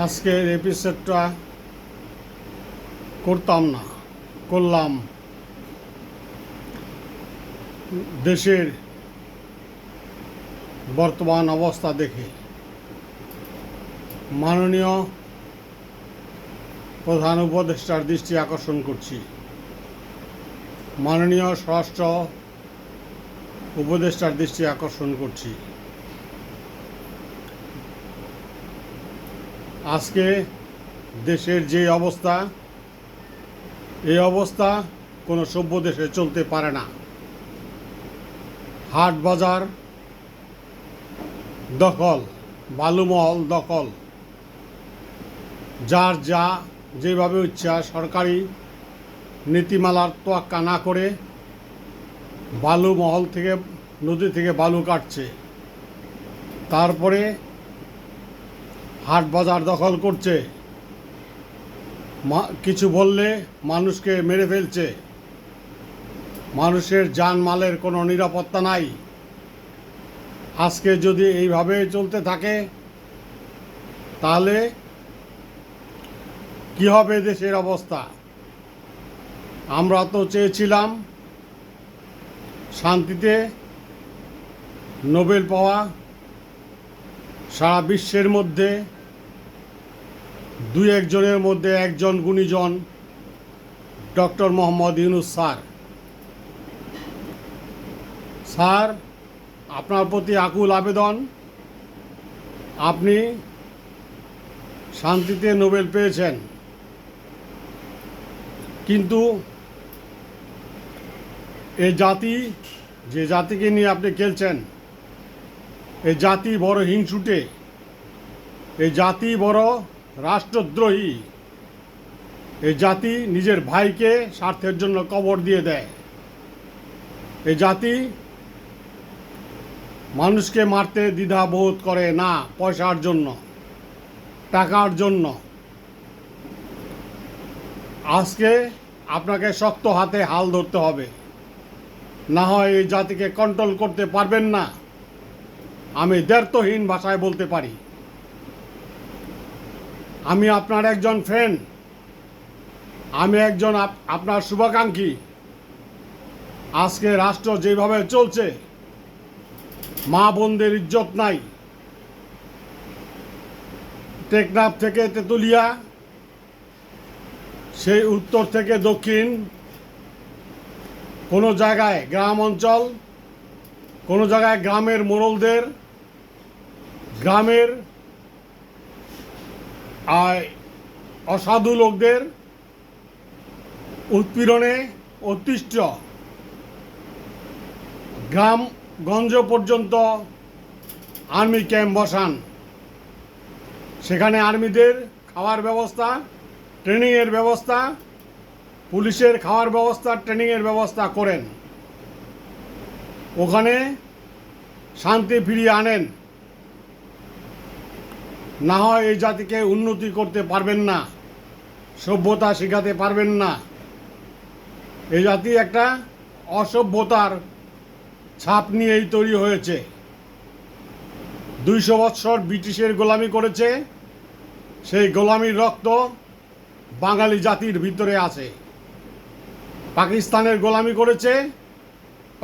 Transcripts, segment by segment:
আজকের এপিসোডটা করলাম দেশের বর্তমান অবস্থা দেখে মাননীয় প্রধান উপদেষ্টার দৃষ্টি আকর্ষণ করছি। মাননীয় স্বরাষ্ট্র উপদেষ্টার দৃষ্টি আকর্ষণ করছি। আজকে দেশের যে অবস্থা, এই অবস্থা কোনো সভ্য দেশে চলতে পারে না। হাট বাজার দখল, বালুমহল দখল, যার যা যেভাবে ইচ্ছা সরকারি নীতিমালার তোয়াক্কা না করে বালুমহল থেকে নদী থেকে বালু কাটছে, তারপরে হাট বাজার দখল করছে, কিছু বললে মানুষকে মেরে ফেলছে, মানুষের জানমালের কোনো নিরাপত্তা নাই। আজকে যদি এইভাবে চলতে থাকে তাহলে কি হবে দেশের অবস্থা? আমরা তো চেয়েছিলাম শান্তিতে নোবেল পাওয়া, সারা বিশ্বের মধ্যে দুই একজনের মধ্যে একজন গুণীজন ডক্টর মোহাম্মদ ইউনূস স্যার, আপনার প্রতি আকুল আবেদন, আপনি শান্তিতে নোবেল পেয়েছেন, কিন্তু এই জাতি, যে জাতিকে নিয়ে আপনি খেলছেন, এই জাতি বড় হিংসুটে, এই জাতি বড় রাষ্ট্রদ্রোহী, এই জাতি নিজের ভাইকে স্বার্থের জন্য কবর দিয়ে দেয়, এই জাতি মানুষকে মারতে দ্বিধাবোধ করে না, পয়সার জন্য, টাকার জন্য। আজকে আপনাকে শক্ত হাতে হাল ধরতে হবে, না হয় এই জাতিকে কন্ট্রোল করতে পারবেন না। আমি দ্ব্যর্থহীন ভাষায় বলতে পারি। আমি আপনার একজন ফ্রেন্ড, আমি একজন আপনার শুভাকাঙ্ক্ষী। আজকে রাষ্ট্র যেভাবে চলছে, মা বোনদের ইজ্জত নাই। টেকনাফ থেকে তেঁতুলিয়া, সেই উত্তর থেকে দক্ষিণ, কোনো জায়গায় গ্রাম অঞ্চল, কোনো জায়গায় গ্রামের মোড়লদের, গ্রামের অসাধু লোকদের উৎপীড়নে অতিষ্ঠ, গ্রামগঞ্জ পর্যন্ত আর্মি ক্যাম্প বসান। সেখানে আর্মিদের খাওয়ার ব্যবস্থা, ট্রেনিংয়ের ব্যবস্থা, পুলিশের খাওয়ার ব্যবস্থা, ট্রেনিংয়ের ব্যবস্থা করেন। ওখানে শান্তি ফিরিয়ে আনেন, না হয় এই জাতিকে উন্নতি করতে পারবেন না, সভ্যতা শেখাতে পারবেন না। এই জাতি একটা অসভ্যতার ছাপ নিয়েই তৈরি হয়েছে। 200 বৎসর ব্রিটিশের গোলামি করেছে, সেই গোলামির রক্ত বাঙালি জাতির ভিতরে আছে। পাকিস্তানের গোলামি করেছে,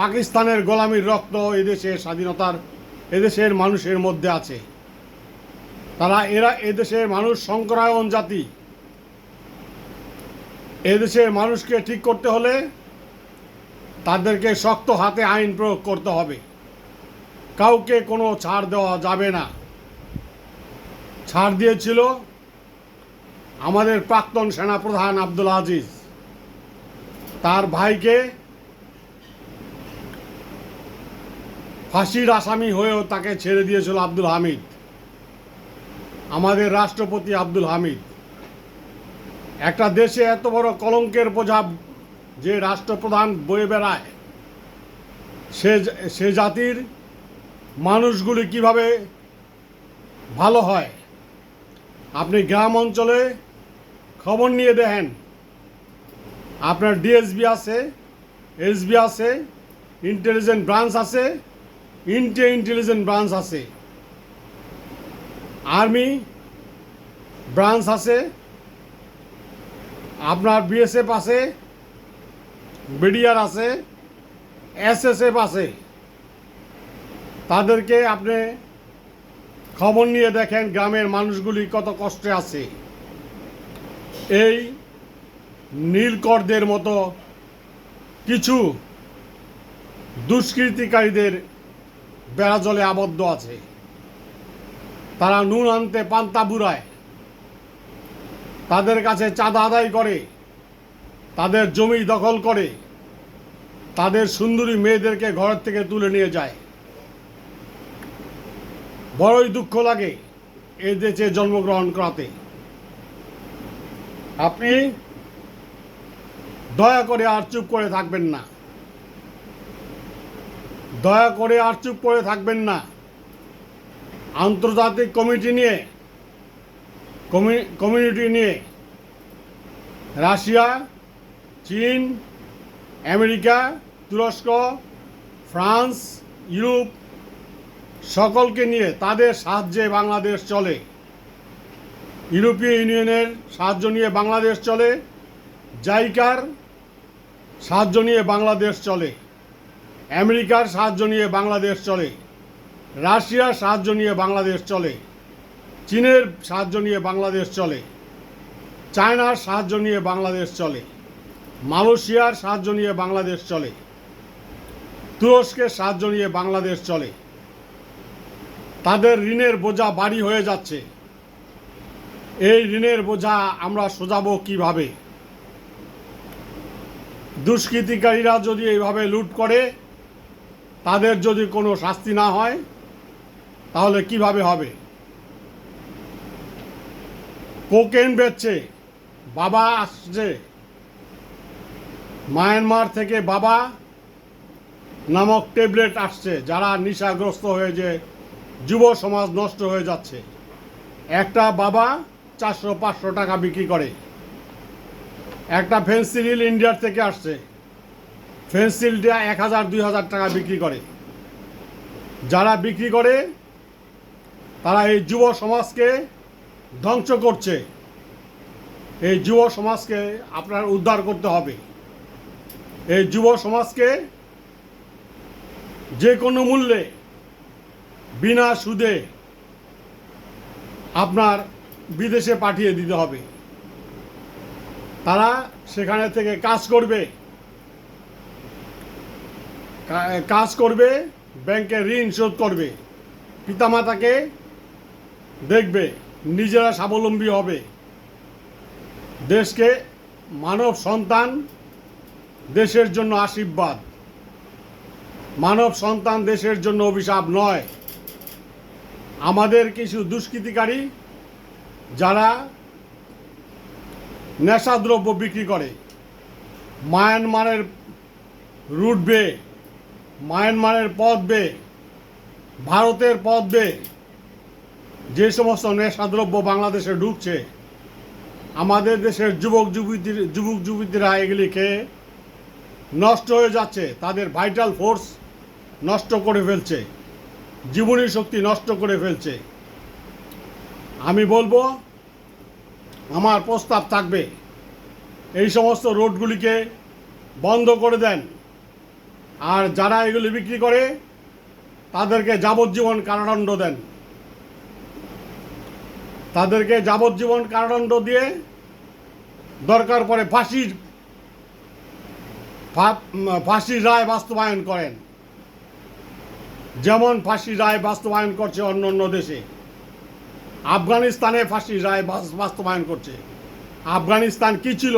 পাকিস্তানের গোলামির রক্ত এদেশের স্বাধীনতার, এদেশের মানুষের মধ্যে আছে। এদেশের মানুষ শঙ্করায়ন জাতি। এদেশের মানুষকে ঠিক করতে হলে তাদেরকে শক্ত হাতে আইন প্রয়োগ করতে হবে। কাউকে কোনো ছাড় দেওয়া যাবে না। ছাড় দিয়েছিল আমাদের প্রাক্তন সেনাপ্রধান আব্দুল আজিজ, তার ভাইকে ফাঁসির আসামি হয়েও তাকে ছেড়ে দিয়েছিল আব্দুল হামিদ, আমাদের রাষ্ট্রপতি আব্দুল হামিদ। একটা দেশে এত বড় কলঙ্কের বোঝা যে রাষ্ট্রপ্রধান বয়ে বেড়ায়, সে জাতির মানুষগুলি কিভাবে ভালো হয়? আপনি গ্রাম অঞ্চলে খবর নিয়ে দেখেন, আপনার ডিএসবি আছে, এসবি আছে, ইন্টেলিজেন্ট ব্রাঞ্চ আছে, ইন্টেলিজেন্ট ব্রাঞ্চ আছে, আর্মি ব্রাঞ্চ আছে, আপনার বিএসএফ আছে, বিডিআর আছে, এসএসএফ আছে। তাদেরকে আপনি খবর নিয়ে দেখেন গ্রামের মানুষগুলি কত কষ্টে আছে। এই নীলকরদের মতো কিছু দুষ্কৃতিকারীদের বেড়াজলে আবদ্ধ আছে। তারা নুন আনতে পান্তা বুড়ায়, তাদের কাছে চাঁদা আদায় করে, তাদের জমি দখল করে, তাদের সুন্দরী মেয়েদেরকে ঘর থেকে তুলে নিয়ে যায়। বড়ই দুঃখ লাগে এই দেশে জন্মগ্রহণ করাতে। আপনি দয়া করে আর চুপ করে থাকবেন না, দয়া করে আর চুপ করে থাকবেন না। আন্তর্জাতিক কমিউনিটি নিয়ে রাশিয়া, চীন, আমেরিকা, তুরস্ক, ফ্রান্স, ইউরোপ সকলকে নিয়ে তাদের সাহায্যে বাংলাদেশ চলে। ইউরোপীয় ইউনিয়নের সাহায্য নিয়ে বাংলাদেশ চলে, জাইকার সাহায্য নিয়ে বাংলাদেশ চলে, আমেরিকার সাহায্য নিয়ে বাংলাদেশ চলে, রাশিয়ার সাহায্য নিয়ে বাংলাদেশ চলে, চীনের সাহায্য নিয়ে বাংলাদেশ চলে, চায়নার সাহায্য নিয়ে বাংলাদেশ চলে, মালয়েশিয়ার সাহায্য নিয়ে বাংলাদেশ চলে, তুরস্কের সাহায্য নিয়ে বাংলাদেশ চলে। তাদের ঋণের বোঝা ভারী হয়ে যাচ্ছে। এই ঋণের বোঝা আমরা সোজাবো কিভাবে? দুষ্কৃতিকারীরা যদি এইভাবে লুট করে, তাদের যদি কোনো শাস্তি না হয়, তাহলে কিভাবে হবে? কোকেন বেচছে, বাবা আসছে মায়ানমার থেকে, বাবা নামক ট্যাবলেট আসছে। যারা নেশাগ্রস্ত হয়ে যে যুব সমাজ নষ্ট হয়ে যাচ্ছে, একটা বাবা 400-500 টাকা বিক্রি করে। একটা ফেন্সিডিল ইন্ডিয়ার থেকে আসছে, ফেন্সিলটা 1000-2000 টাকা বিক্রি করে। যারা বিক্রি করে তারা এই যুব সমাজকে ধ্বংস করছে। এই যুব সমাজকে আপনার উদ্ধার করতে হবে। এই যুব সমাজকে যে কোনো মূল্যে বিনা সুদে আপনার বিদেশে পাঠিয়ে দিতে হবে। তারা সেখানে থেকে কাজ করবে, ব্যাংকে ঋণ শোধ করবে, পিতামাতাকে দেখবে, নিজেরা স্বাবলম্বী হবে। দেশকে, মানব সন্তান দেশের জন্য আশীর্বাদ, মানব সন্তান দেশের জন্য অভিশাপ নয়। আমাদের কিছু দুষ্কৃতিকারী যারা নেশাদ্রব্য বিক্রি করে, মায়ানমারের রুট বেয়ে, মায়ানমারের পথ বেয়ে, ভারতের পথ বেয়ে যে সমস্ত নেশাদ্রব্য বাংলাদেশে ঢুকছে, আমাদের দেশের যুবক যুবতীরা এগুলি খেয়ে নষ্ট হয়ে যাচ্ছে। তাদের ভাইটাল ফোর্স নষ্ট করে ফেলছে, জীবনী শক্তি নষ্ট করে ফেলছে। আমি বলবো, আমার প্রস্তাব থাকবে, এই সমস্ত রোডগুলিকে বন্ধ করে দেন। আর যারা এগুলি বিক্রি করে তাদেরকে যাবজ্জীবন কারাদণ্ড দেন। তাদেরকে যাবজ্জীবন কারাদণ্ড দিয়ে দরকার পড়ে ফাঁসির রায় বাস্তবায়ন করেন, যেমন ফাঁসির রায় বাস্তবায়ন করছে অন্য অন্য দেশে। আফগানিস্তানে ফাঁসির রায় বাস্তবায়ন করছে। আফগানিস্তান কি ছিল?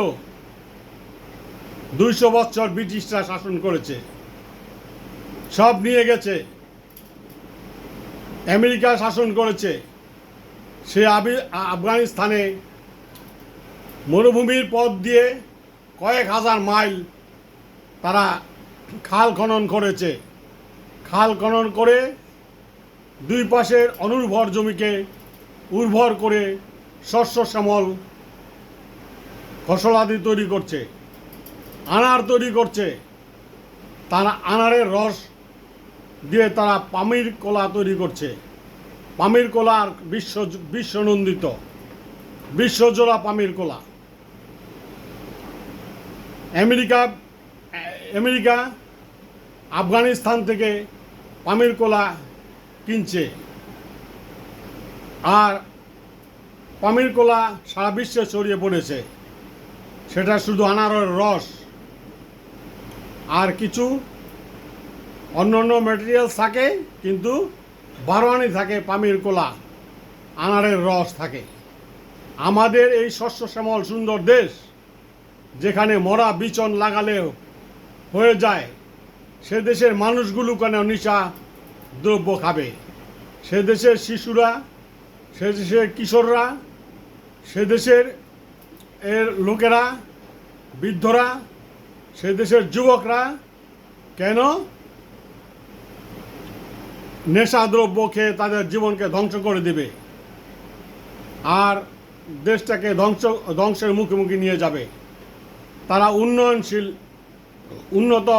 200 বছর ব্রিটিশরা শাসন করেছে, সব নিয়ে গেছে। আমেরিকা শাসন করেছে। সে আফগানিস্তানে মরুভূমির পথ দিয়ে কয়েক হাজার মাইল তারা খাল খনন করেছে। খাল খনন করে দুই পাশের অনুর্বর জমিকে উর্বর করে শস্য শ্যামল ফসলাদি তৈরি করছে, আনার তৈরি করছে। তারা আনারের রস দিয়ে তারা পামির কলা তৈরি করছে। পামির কলা বিশ্বনন্দিত। বিশ্বজোড়া পামির কোলা। আমেরিকা আফগানিস্তান থেকে পামির কোলা কিনছে, আর পামির কোলা সারা বিশ্বে ছড়িয়ে পড়েছে। সেটা শুধু আনারের রস আর কিছু অন্যান্য ম্যাটেরিয়ালস থাকে, কিন্তু বারোয়ানি থাকে পামির কোলা, আনারের রস থাকে। আমাদের এই শস্য শ্যামল সুন্দর দেশ, যেখানে মরা বিচন লাগালেও হয়ে যায়, সে দেশের মানুষগুলো কেন নেশা দ্রব্য খাবে? সে দেশের শিশুরা, সে দেশের কিশোররা, সে দেশের লোকেরা, বৃদ্ধরা, সে দেশের যুবকরা কেন নেশাদ্রব্য খেয়ে তাদের জীবনকে ধ্বংস করে দেবে আর দেশটাকে ধ্বংসের মুখোমুখি নিয়ে যাবে? তারা উন্নয়নশীল উন্নত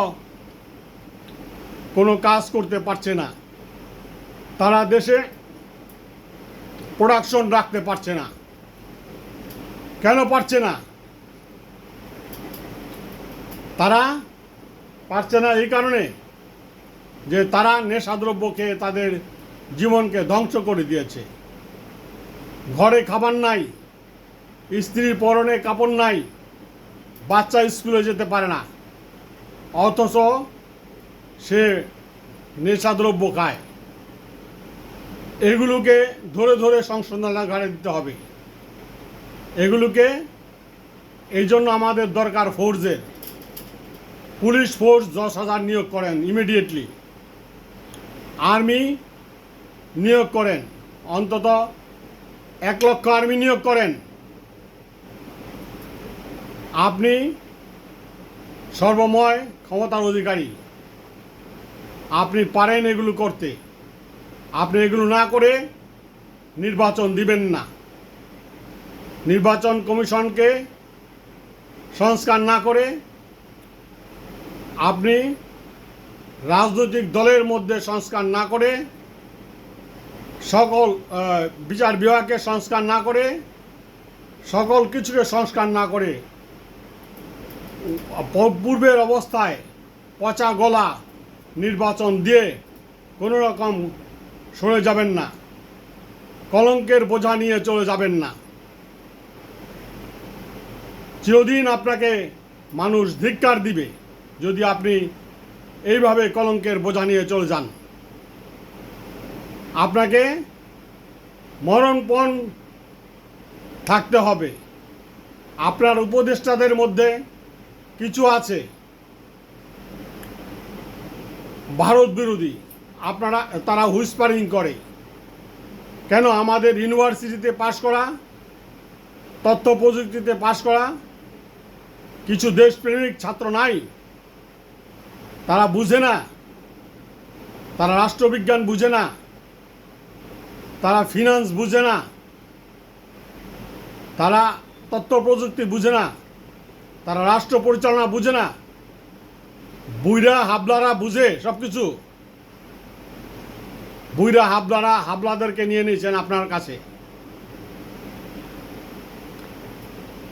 কোনো কাজ করতে পারছে না, তারা দেশে প্রোডাকশন রাখতে পারছে না। কেন পারছে না? তারা পারছে না এই কারণে যে তারা নেশাদ্রব্য খেয়ে তাদের জীবনকে ধ্বংস করে দিয়েছে। ঘরে খাবার নাই, স্ত্রীর পরনে কাপড় নাই, বাচ্চা স্কুলে যেতে পারে না, অথচ সে নেশাদ্রব্য খায়। এগুলোকে ধরে ধরে সংশোধনাগারে দিতে হবে। এগুলোকে এই জন্য আমাদের দরকার ফোর্সের, পুলিশ ফোর্স 10,000 নিয়োগ করেন ইমিডিয়েটলি, আর্মি নিয়োগ করেন, অন্তত 1 লক্ষ আর্মি নিয়োগ করেন। আপনি সর্বময় ক্ষমতার অধিকারী, আপনি পারেন এগুলো করতে। আপনি এগুলো না করে নির্বাচন দিবেন না, নির্বাচন কমিশনকে সংস্কার না করে আপনি রাজনৈতিক দলের মধ্যে সংস্কার না করে, সকল বিচার বিভাগকে সংস্কার না করে, সকল কিছুকে সংস্কার না করে পূর্বের অবস্থায় পচা গলা নির্বাচন দিয়ে কোনো রকম সরে যাবেন না, কলঙ্কের বোঝা নিয়ে চলে যাবেন না। চিরদিন আপনাকে মানুষ ধিক্কার দিবে যদি আপনি এইভাবে কলঙ্কের বোঝা নিয়ে চলে যান। আপনাকে মরণপণ থাকতে হবে। আপনার উপদেষ্টাদের মধ্যে কিছু আছে ভারত বিরোধী, তারা হুইসপারিং করে। কেন? আমাদের ইউনিভার্সিটিতে পাশ করা, তথ্য প্রযুক্তিতে পাশ করা কিছু দেশপ্রেমিক ছাত্র নাই? তারা বুঝে না, তারা রাষ্ট্রবিজ্ঞান বুঝে না, তারা ফিনান্স বুঝে না, তারা তথ্য প্রযুক্তি বুঝে না, তারা রাষ্ট্র পরিচালনা বুঝে না। বুইরা হাবলারা বুঝে সব কিছু। বুইরা হাবলাদেরকে নিয়ে নিয়েছেন আপনার কাছে।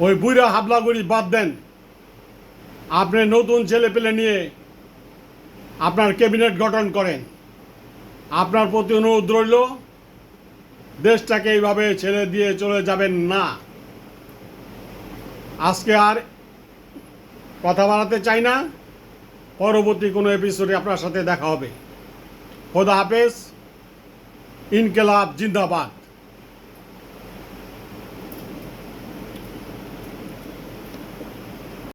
ওই বুইরা হাবলাগুলি বাদ দেন, আপনি নতুন ছেলে পেলে নিয়ে আপনার ক্যাবিনেট গঠন করেন। আপনার প্রতি অনুরোধ রইল, দেশটাকে এইভাবে ছেড়ে দিয়ে চলে যাবেন না। আজকে আর কথা বাড়াতে চাই না, পরবর্তী কোনো এপিসোডে আপনার সাথে দেখা হবে। খোদা হাফেজ। ইনকেলাব জিন্দাবাদ।